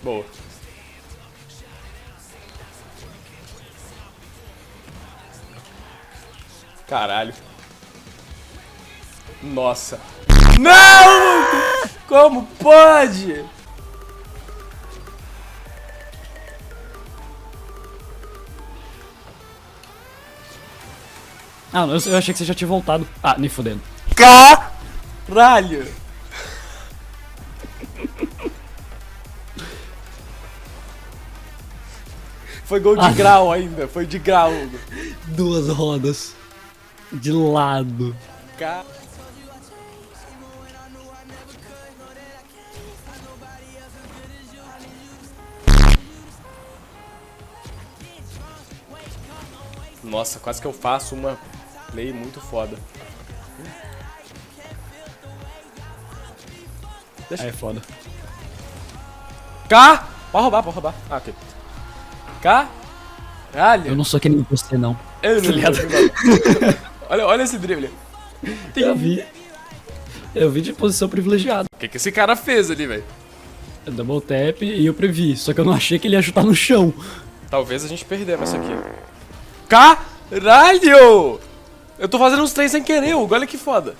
Boa. Caralho. Nossa. Não! Como pode? Ah, eu achei que você já tinha voltado. Ah, nem fudendo. Caralho. Foi gol de grau ainda, foi de grau. Duas rodas. De lado. Ca... Nossa, quase que eu faço uma play muito foda. Aí é foda. Cá! Pode roubar, pode roubar. Ah, ok. Caralho! Eu não sou que nem você, não. Eu Tá ligado? Olha esse drible. Eu vi. Eu vi de posição privilegiada. O que esse cara fez ali, velho? Double tap e eu previ. Só que eu não achei que ele ia chutar no chão. Talvez a gente perdemos isso aqui. Caralho! Eu tô fazendo uns três sem querer, Hugo. Olha que foda.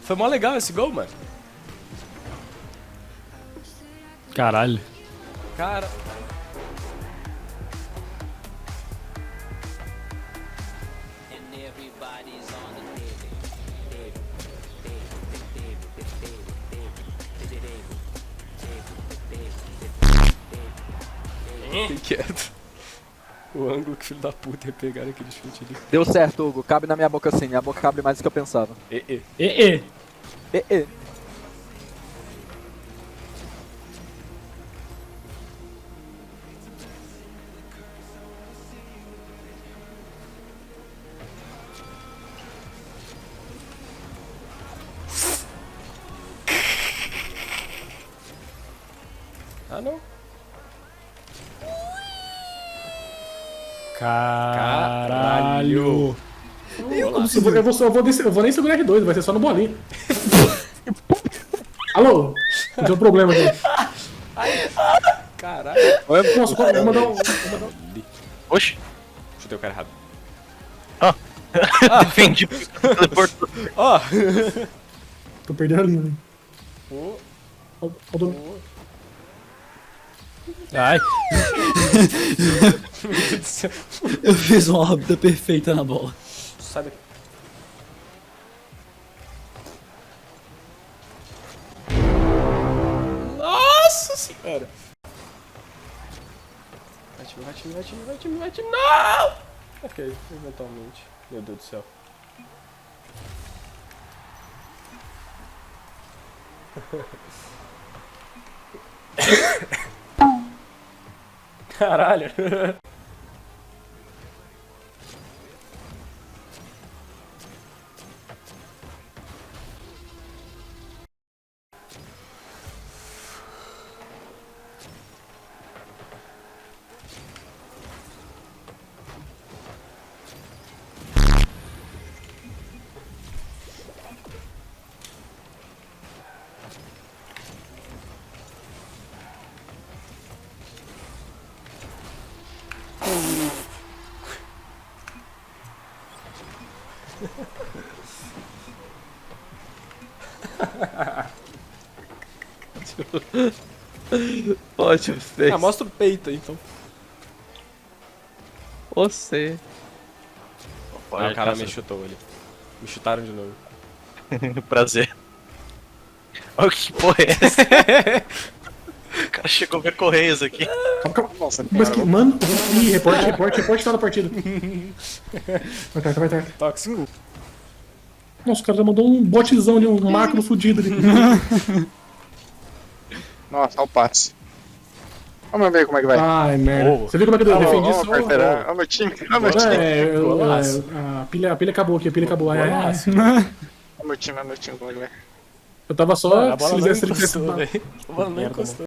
Foi mó legal esse gol, mano. Caralho. Cara... Fiquei quieto. O ângulo que filho da puta ia pegar aquele chute ali. Deu certo, Hugo. Cabe na minha boca assim. Minha boca cabe mais do que eu pensava. E. E. E. Ah, não. Caralho. Eu vou nem segurar R2, vai ser só no bolinho. Alô? Tem um problema aqui. Caralho. Nossa, vou mandar um. Oxi. Chutei o cara errado. Defendi. Teleportou. Ó. Tô perdendo a linha. Ô. Ai. Meu Deus do céu. Eu fiz uma órbita perfeita na bola. Sai daqui. Nossa senhora. Vai time, não! Ok, eventualmente. Meu Deus do céu. Caralho. Ótimo, fez. Ah, mostra o peito aí, então. Você. Ah, o cara me chutou ali. Me chutaram de novo. Prazer. Olha que porra é essa? O cara chegou a ver Correios aqui. Calma. Nossa, Mas que, mano. Ih, reporte tá na partida. Vai tarde. Tóxico. Nossa, o cara já mandou um botzão ali, um macro fudido ali. Nossa, olha o passe. Vamos ver como é que vai. Ai, merda. Oh. Você viu como é que eu defendi Ó, isso? parceira, olha o meu time, olha o meu time. Golaço. A pilha acabou aqui, a pilha acabou. Golaço. Olha o meu time, como é que vai. Eu tava só. A bola não encostou, velho. A bola não encostou.